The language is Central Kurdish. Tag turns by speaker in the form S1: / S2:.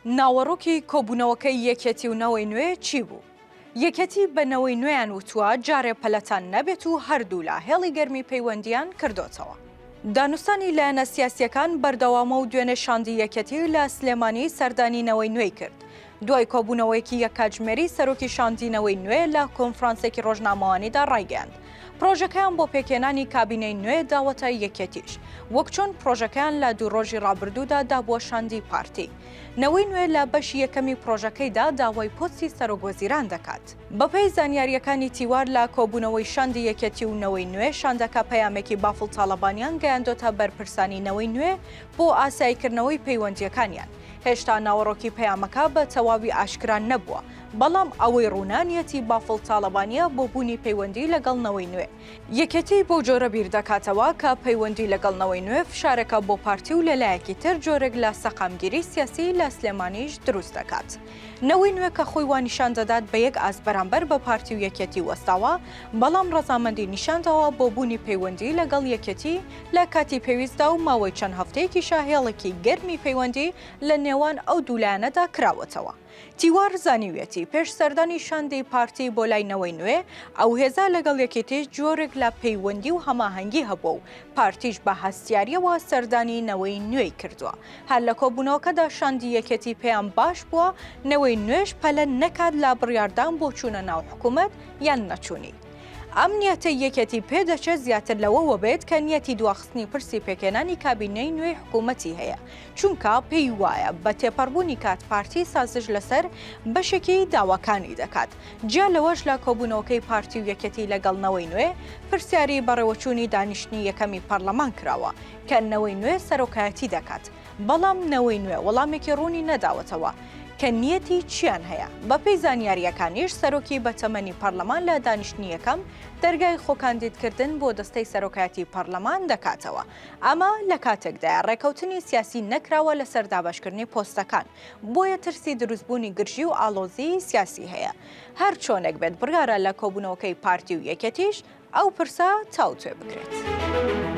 S1: ناوەڕۆکی کۆبوونەوەکەی یەکێتی و نەوەی نوێ چی بوو؟ یەکێتی بە نەوەی نوێیان وتووە جارێ پەلەتان نەبێت و هەردوو لە هێڵی گەرمی پەیوەندیان کردوتەوە. دانوستانی لایەنە سیاسیەکان بەردەوامە و دوێنێ شاندی یەکێتی لە سلێمانی سەردانینەوەی نوێی کرد. دوای کۆبوونەوەیەکی یەککاتژمێری سەرۆکی شاندینەوەی نوێ لە کۆنفرانسێکی ڕۆژنامەوانیدا ڕایگەیاند. پرۆژەکەیان بۆ پێکێنانی کابینەی نوێ داوەتە یەکێتیش، وەک چۆن پرۆژەکەیان لە دوو ڕۆژی ڕابردوودا دابووە شاندی پارتی. نەوەی نوێ لە بەشی یەکەمی پرۆژەکەیدا داوای پۆستی سەرۆکوەزیران دەکات. بەپێی زانیاریەکانی تیوار لە کۆبوونەوەی شاندی یەکێتی و نەوەی نوێ، شاندەکە پەیامێکی بافڵ تاڵەبانیان گەیاندۆتە بەرپرسانی نەوەی نوێ بۆ ئاساییکردنەوەی پەیوەندیەکانیان. هێشتا ناوەڕۆکی پەیامەکە بە تەواوی ئاشکران نەبووە، بەڵام ئەوەی ڕوونانیەتی بافڵ تاڵەبانیە بۆ بوونی پەیوەندی لەگەڵ نەوەی نوێ. یەکێتی بۆ جۆرە بیر دەکاتەوە کە پەیوەندی لەگەڵ نەوەی نوێ فشارێکە بۆ پارتی و لەلایەکی تر جۆرێک لە سەقامگیری سیاسی لە سلێمانیش دروست دەکات. نەوەی نوێ کە خۆی وان نیشان دەدات بە یەک ئاست بەرامبەر بە پارتی و یەکێتی وەستاوە، بەڵام ڕەزامەندی نیشاندەوە بۆ بوونی پەیوەندی لەگەڵ یەکێتی لە کاتی پێویستدا و ماوەی چەند هەفتەیەکی شاهێڵێکی گەرمی پەیوەندی لە نێوان ئەو دوولایەنەدا کراوەتەوە. تیوار زانیوێتی پێش سەردانی شاندی پارتی بۆ لای نەوەی نوێ، ئەو هێزا لەگەڵ یەکێتیش جۆرێک لە پەیوەندی و هەماهەنگی هەبوو و پارتیش بە هەستیاریەوە سەردانی نەوەی نوێی کردووە. هەر لە کۆبوونەوەکەدا شاندی یەکێتی پێیان باش بووە نەوەی نوێش پەلە نەکات لا بڕیاردان بۆ چوونە ناو حکوومەت یان نەچوونی. ئەم نیەتە یەکێتی پێدەچێت زیاتر لەوەوە بێت کە نیەتی دواخستنی پرسی پێکێنانی کابینەی نوێی حکوومەتی هەیە، چونکە پێی وایە بە تێپەڕبوونی کات پارتی سازش لەسەر بەشێکی داواکانی دەکات. جا لەوەش لە کۆبوونەوەکەی پارتی و یەکێتی لەگەڵ نەوەی نوێ پرسیاری بەڕێوەچوونی دانیشتنی یەکەمی پەرلەمان کراوە کە نەوەی نوێ سەرۆکایەتی دەکات، بەڵام نەوەی نوێ وەڵامێکی ڕوونی نەداوەتەوە کە نیەتی چیان هەیە. بەپێی زانیاریەکانیش سەرۆکی بەتەمەنی پەرلەمان لە دانیشتنی یەکەم دەرگای خۆکاندیدکردن بۆ دەستەی سەرۆکایەتی پەرلەمان دەکاتەوە. ئەمە لە کاتێکدا ڕێکەوتنی سیاسی نەکراوە لەسەر دابەشکردنی پۆستەکان، بۆیە ترسی دروستبوونی گرژی و ئاڵۆزی سیاسی هەیە. هەر چۆنێک بێت بڕیارە لە کۆبوونەوەکەی پارتی و یەکێتیش ئەو پرسە تاوتوێ بکرێت.